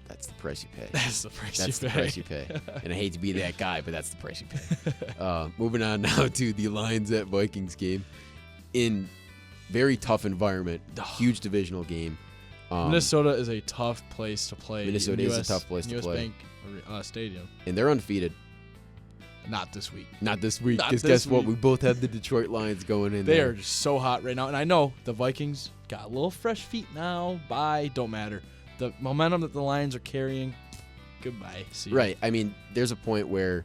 That's the price you pay. That's the price That's you the pay. price you pay. And I hate to be that guy, but that's the price you pay. Moving on now to the Lions at Vikings game. In very tough environment, huge divisional game. Minnesota is a tough place to play. Minnesota is a tough place to play. Bank Stadium. And they're undefeated. Not this week. Not this week. Not Because this guess what? week. We both have the Detroit Lions going in They there. are just so hot right now. And I know the Vikings got a little fresh feet now. Bye. Don't matter. The momentum that the Lions are carrying, goodbye. See you. Right. I mean, there's a point where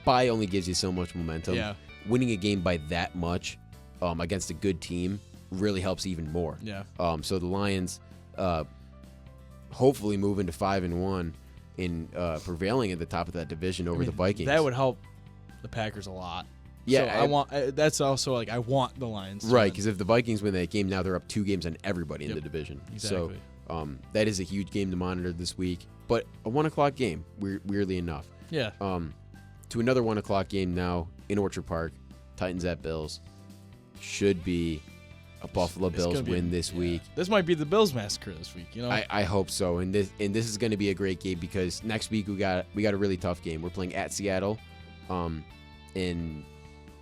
bye only gives you so much momentum. Yeah. Winning a game by that much against a good team really helps even more. Yeah. So the Lions hopefully move into 5-1 in prevailing at the top of that division over the Vikings. That would help the Packers a lot. Yeah, So that's also like I want the Lions to right, win. because if the Vikings win that game, now they're up 2 games on everybody in the division. Exactly. So that is a huge game to monitor this week. But a 1 o'clock game, weirdly enough. Yeah. To another 1 o'clock game now in Orchard Park, Titans at Bills. Should be a Buffalo Bills win this week. This might be the Bills massacre this week. You know. I hope so. And this is going to be a great game because next week we got a really tough game. We're playing at Seattle, and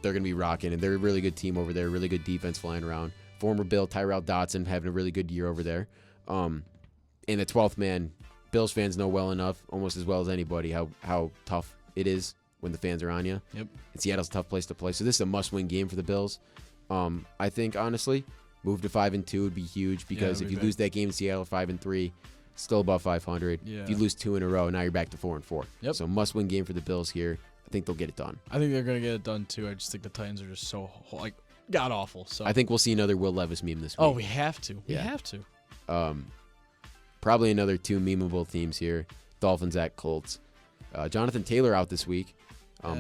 they're going to be rocking. And they're a really good team over there. Really good defense flying around. Former Bill Tyrell Dotson having a really good year over there. And the 12th man, Bills fans know well enough, almost as well as anybody, how tough it is when the fans are on you. Yep. And Seattle's a tough place to play. So this is a must-win game for the Bills. I think, honestly, move to 5-2 would be huge because if you lose that game in Seattle 5-3, still above 500. Yeah. If you lose 2 in a row, now you're back to 4-4. Yep. So must-win game for the Bills here. I think they'll get it done. I think they're gonna get it done too. I just think the Titans are just so god awful. So I think we'll see another Will Levis meme this week. oh, we have to. We Yeah. have to. probably another two memeable teams here. Dolphins at Colts. Jonathan Taylor out this week.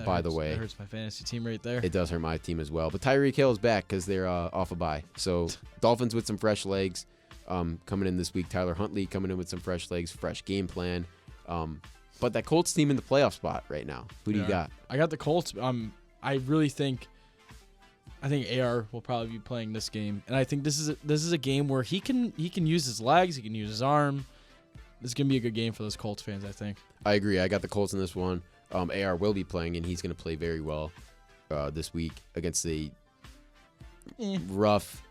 By the way, that hurts my fantasy team right there. it does hurt my team as well. But Tyreek Hill is back because they're off a bye. So Dolphins with some fresh legs coming in this week. Tyler Huntley coming in with some fresh legs, fresh game plan. But that Colts team in the playoff spot right now. Who do you got? I got the Colts. I really think AR will probably be playing this game, and I think this is a game where he can use his legs, he can use his arm. This is gonna be a good game for those Colts fans, I think. I agree. I got the Colts in this one. AR will be playing, and he's going to play very well this week against the rough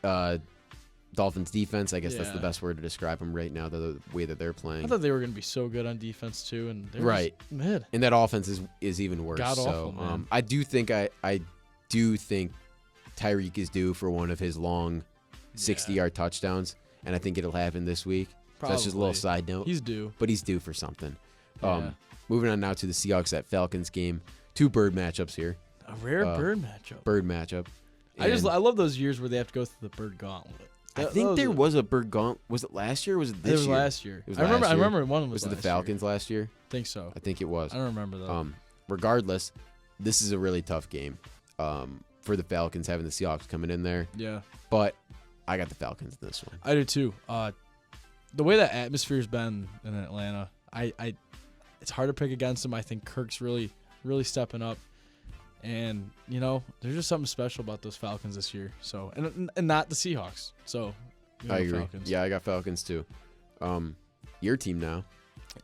Dolphins defense. I guess that's the best word to describe them right now, the way that they're playing. I thought they were going to be so good on defense, too, and they're right. just mid. And that offense is even worse. God-awful, man. I do think Tyreek is due for one of his long 60-yard touchdowns, and I think it'll happen this week. So that's just a little side note. He's due. But he's due for something. Yeah. Moving on now to the Seahawks at Falcons game. Two bird matchups here. A rare bird matchup. Bird matchup. I love those years where they have to go through the bird gauntlet. I think there was a bird gauntlet. Was it last year or was it this year? It was last year. It was I remember. last year. I remember one was. Was it the Falcons last year? I think so. I think it was. I don't remember though. Regardless, this is a really tough game for the Falcons having the Seahawks coming in there. Yeah. But I got the Falcons in this one. I do too. The way that atmosphere's been in Atlanta, it's hard to pick against them. I think Kirk's really stepping up, and there's just something special about those Falcons this year. So and not the Seahawks. So I agree. Falcons. Yeah, I got Falcons too. Your team now.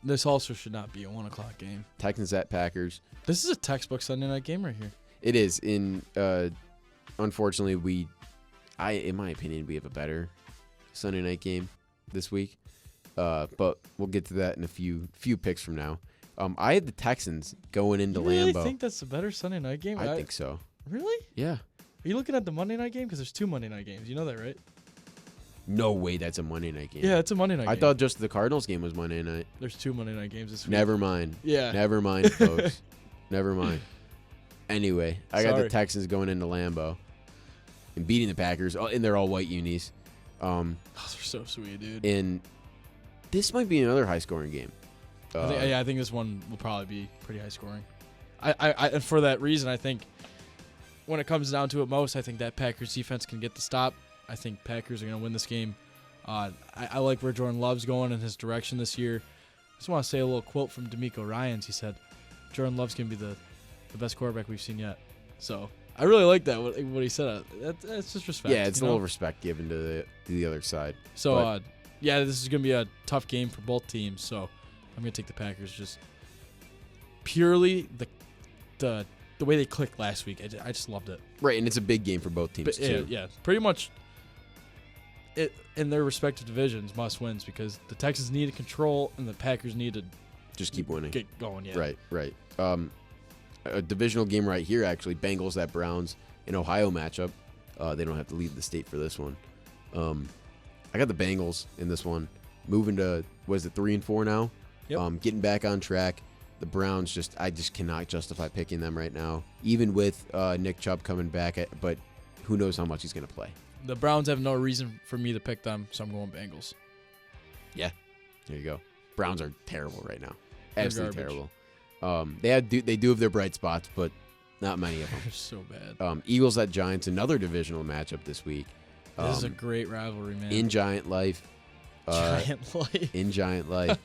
This also should not be a 1:00 game. Texans at Packers. This is a textbook Sunday night game right here. It is. Unfortunately, in my opinion, we have a better Sunday night game this week. But we'll get to that in a few picks from now. I had the Texans going into You really Lambeau. think that's a better Sunday night game? I think so. Really? Yeah. Are you looking at the Monday night game? Because there's two Monday night games. You know that, right? No way that's a Monday night game. Yeah, it's a Monday night game. I thought just the Cardinals game was Monday night. There's two Monday night games this week. Never mind. Yeah. Never mind, folks. Never mind. Anyway, I got the Sorry. Texans going into Lambeau and beating the Packers in their all-white unis. Oh, they're so sweet, dude. And this might be another high-scoring game. I think this one will probably be pretty high scoring. And for that reason, I think when it comes down to it most, I think that Packers defense can get the stop. I think Packers are going to win this game. I like where Jordan Love's going in his direction this year. I just want to say a little quote from D'Amico Ryans. He said, Jordan Love's going to be the best quarterback we've seen yet. So I really like that, what he said. That's just respect. Yeah, it's a little respect given to the other side. So, this is going to be a tough game for both teams. So I'm going to take the Packers just purely the way they clicked last week. I just loved it. Right, and it's a big game for both teams, too. Yeah, pretty much in their respective divisions, must wins because the Texans need to control and the Packers need to just keep winning. Get going, yeah. Right. A divisional game right here, actually. Bengals at Browns, an Ohio matchup. They don't have to leave the state for this one. I got the Bengals in this one. Moving to, 3-4 now? Yep. Getting back on track. The Browns, I just cannot justify picking them right now, even with Nick Chubb coming back. But who knows how much he's going to play. The Browns have no reason for me to pick them, so I'm going Bengals. Yeah, there you go. Browns are terrible right now. They're Absolutely garbage. terrible. They do have their bright spots, but not many of them. They're so bad. Eagles at Giants, another divisional matchup this week. This is a great rivalry, man. In Giant Life. Giant Life. In Giant Life.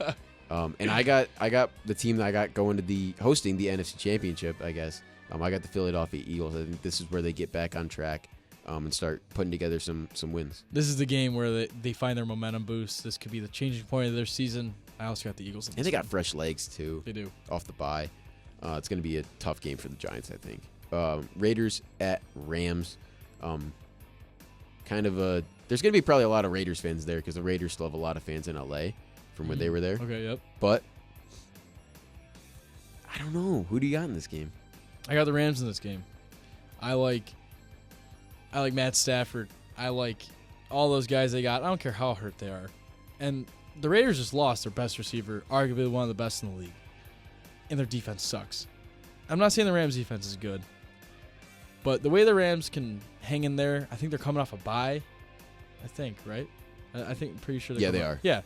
And I got the team that I got going to hosting the NFC Championship, I guess. I got the Philadelphia Eagles. I think this is where they get back on track and start putting together some wins. This is the game where they find their momentum boost. This could be the changing point of their season. I also got the Eagles. And they got fresh legs, too. They do. Off the bye. It's going to be a tough game for the Giants, I think. Raiders at Rams. There's going to be probably a lot of Raiders fans there because the Raiders still have a lot of fans in L.A. from when they were there. Okay, yep. But I don't know. Who do you got in this game? I got the Rams in this game. I like Matt Stafford. I like all those guys they got. I don't care how hurt they are. And the Raiders just lost their best receiver, arguably one of the best in the league. And their defense sucks. I'm not saying the Rams defense is good. But the way the Rams can hang in there, I think they're coming off a bye. I think, right? I think pretty sure Yeah, they are. Yeah.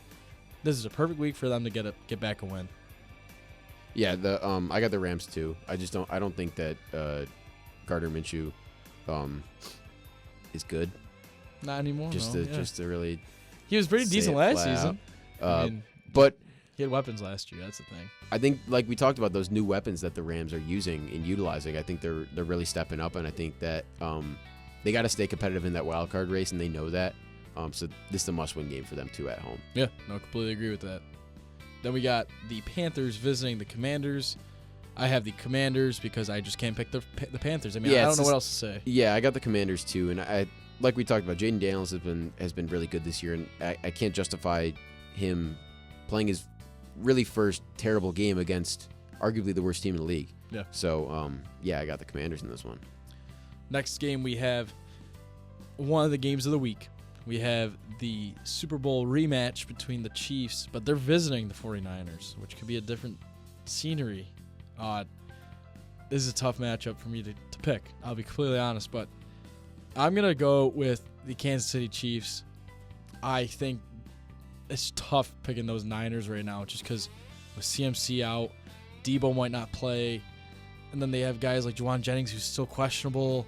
This is a perfect week for them to get back a win. Yeah, I got the Rams too. I don't think that Gardner Minshew is good. Not anymore. Just to really. He was pretty decent last season. But he had weapons last year. That's the thing. I think, like we talked about, those new weapons that the Rams are using and utilizing, I think they're really stepping up, and I think that they got to stay competitive in that wild card race, and they know that. So this is a must-win game for them too at home. Yeah, no, completely agree with that. Then we got the Panthers visiting the Commanders. I have the Commanders because I just can't pick the Panthers. I mean, I don't know what else to say. Yeah, I got the Commanders too, and I like we talked about, Jaden Daniels has been really good this year, and I can't justify him playing his really first terrible game against arguably the worst team in the league. Yeah. So yeah, I got the Commanders in this one. Next game, we have one of the games of the week. We have the Super Bowl rematch between the Chiefs, but they're visiting the 49ers, which could be a different scenery. This is a tough matchup for me to pick. I'll be completely honest, but I'm going to go with the Kansas City Chiefs. I think it's tough picking those Niners right now just because with CMC out, Debo might not play, and then they have guys like Juwan Jennings who's still questionable.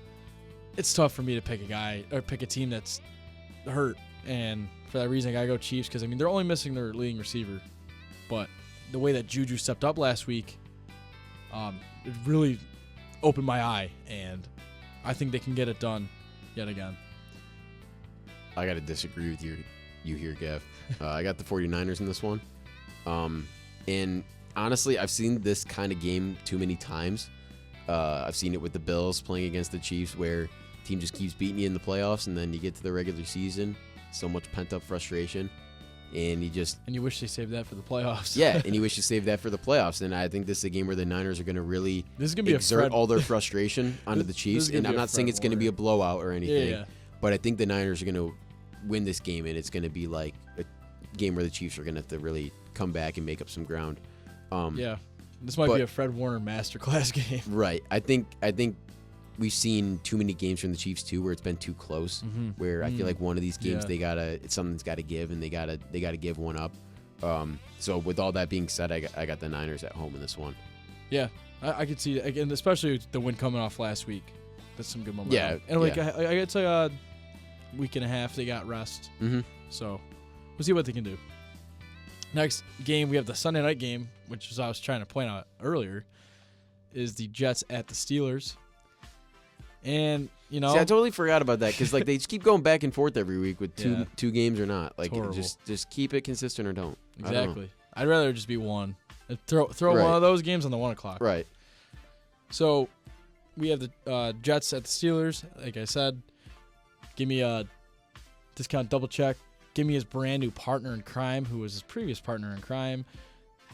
It's tough for me to pick a team that's hurt, and for that reason I gotta go Chiefs because I mean they're only missing their leading receiver, but the way that Juju stepped up last week, it really opened my eye, and I think they can get it done yet again. I gotta disagree with you here, Gav. I got the 49ers in this one, and honestly I've seen this kind of game too many times. I've seen it with the Bills playing against the Chiefs where team just keeps beating you in the playoffs, and then you get to the regular season, so much pent-up frustration, and you wish they saved that for the playoffs. Yeah, and you wish you saved that for the playoffs, and I think this is a game where the Niners are going to really exert all their frustration onto the Chiefs, and I'm not saying it's going to be a blowout or anything, but I think the Niners are going to win this game, and it's going to be like a game where the Chiefs are going to have to really come back and make up some ground. This might be a Fred Warner masterclass game. Right. I think we've seen too many games from the Chiefs too where it's been too close. Where I feel like one of these games something's got to give, and they gotta give one up. So with all that being said, I got the Niners at home in this one. Yeah, I could see that again, especially the win coming off last week. That's some good momentum. Yeah, and I got a week and a half they got rest. So we'll see what they can do. Next game, we have the Sunday night game, which is I was trying to point out earlier, is the Jets at the Steelers. And, see, I totally forgot about that because like they just keep going back and forth every week with two games or not. Like just keep it consistent or don't. Exactly. I'd rather just be one. Throw one of those games on the 1 o'clock. Right. So we have the Jets at the Steelers. Like I said, give me a discount double check. Give me his brand new partner in crime, who was his previous partner in crime.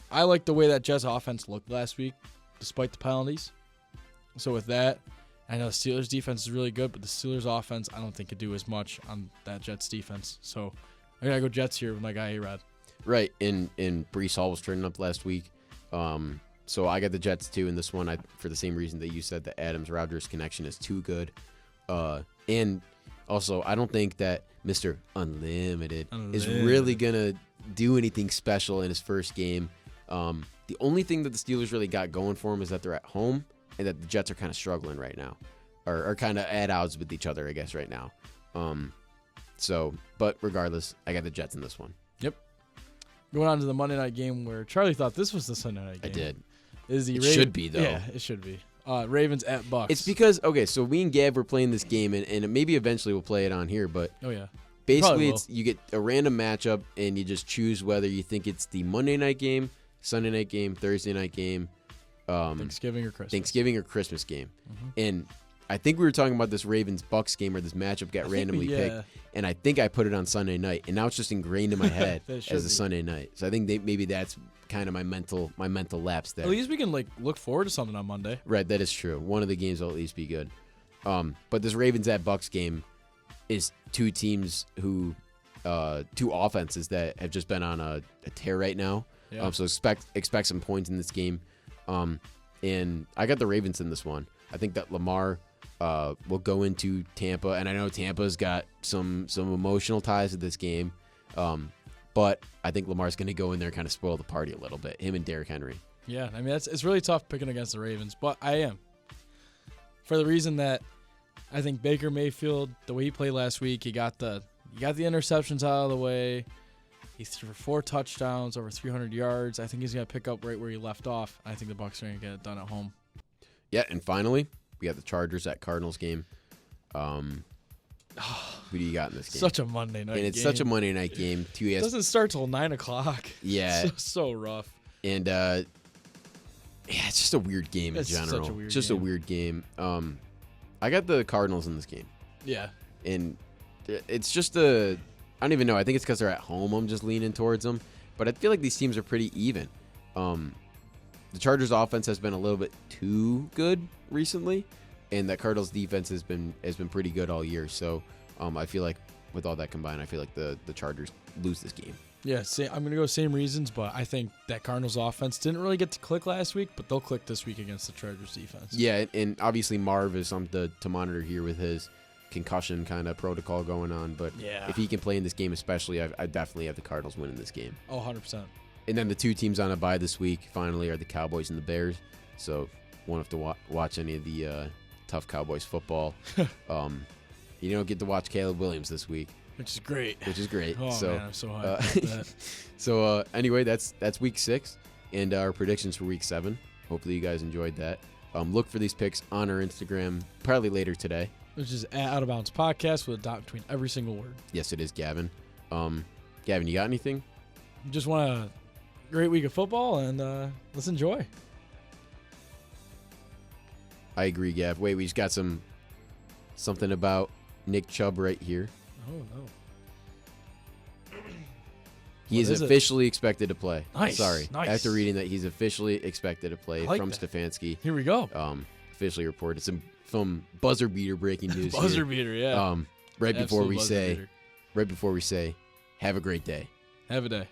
I like the way that Jets offense looked last week, despite the penalties. So with that, I know the Steelers defense is really good, but the Steelers offense, I don't think could do as much on that Jets defense. So I gotta go Jets here with my guy A-Rod. Right, and Breece Hall was turning up last week. So I got the Jets too in this one. For the same reason that you said, the Adams-Rodgers connection is too good. And also, I don't think that Mr. Unlimited is really going to do anything special in his first game. The only thing that the Steelers really got going for him is that they're at home and that the Jets are kind of struggling right now, or kind of at odds with each other, I guess, right now. But regardless, I got the Jets in this one. Yep. Going on to the Monday night game where Charlie thought this was the Sunday night game. I did. It should be, though. Yeah, it should be. Ravens at Bucks. It's because, so me and Gav were playing this game, and maybe eventually we'll play it on here, but basically you get a random matchup, and you just choose whether you think it's the Monday night game, Sunday night game, Thursday night game, Thanksgiving or Christmas game. And I think we were talking about this Ravens-Bucks game where this matchup got randomly picked, and I think I put it on Sunday night, and now it's just ingrained in my head as a Sunday night. So I think maybe that's kind of my mental lapse there. At least we can look forward to something on Monday. Right, that is true. One of the games will at least be good. But this Ravens at Bucks game is two teams who, two offenses that have just been on a tear right now. Yeah. So expect some points in this game. And I got the Ravens in this one. I think that Lamar will go into Tampa, and I know Tampa's got some emotional ties to this game. But I think Lamar's going to go in there and kind of spoil the party a little bit. Him and Derrick Henry. Yeah, I mean it's really tough picking against the Ravens, but I am. For the reason that I think Baker Mayfield, the way he played last week, he got the interceptions out of the way. He threw 4 touchdowns, over 300 yards. I think he's going to pick up right where he left off. I think the Bucs are going to get it done at home. Yeah, and finally, we got the Chargers at Cardinals game. Who do you got in this game? Such a Monday night game. And it's such a Monday night game. It doesn't start till 9 o'clock. Yeah. So rough. And, yeah, it's just a weird game in It's general. such a weird It's just a game. weird game. I got the Cardinals in this game. Yeah. And it's just I don't even know. I think it's because they're at home. I'm just leaning towards them. But I feel like these teams are pretty even. The Chargers offense has been a little bit too good recently, and that Cardinals defense has been pretty good all year. So I feel like with all that combined, I feel like the Chargers lose this game. Yeah, I'm going to go same reasons, but I think that Cardinals offense didn't really get to click last week, but they'll click this week against the Chargers defense. Yeah, and obviously Marv is something to monitor here with his concussion kind of protocol going on. But Yeah. if he can play in this game especially, I definitely have the Cardinals winning this game. Oh, 100%. And then the two teams on a bye this week finally are the Cowboys and the Bears. So won't have to watch any of the tough Cowboys football. You don't get to watch Caleb Williams this week, Which is great. Oh, so, man, I'm so hyped about that. So anyway, that's week 6 and our predictions for week 7. Hopefully you guys enjoyed that. Look for these picks on our Instagram probably later today. Which is at Out of Bounds Podcast with a dot between every single word. Yes, it is, Gavin. Gavin, you got anything? Just want a great week of football, and let's enjoy. I agree, Gav. Wait, we just got something about Nick Chubb right here. Oh, no. He is is it? officially expected to play. Nice, Sorry. nice. After reading that, he's officially expected to play I like from that. Stefanski. Here we go. Officially reported some buzzer beater breaking news. Buzzer here. beater, yeah. Right before Absolute we buzzer say, beater. have a great day. Have a day.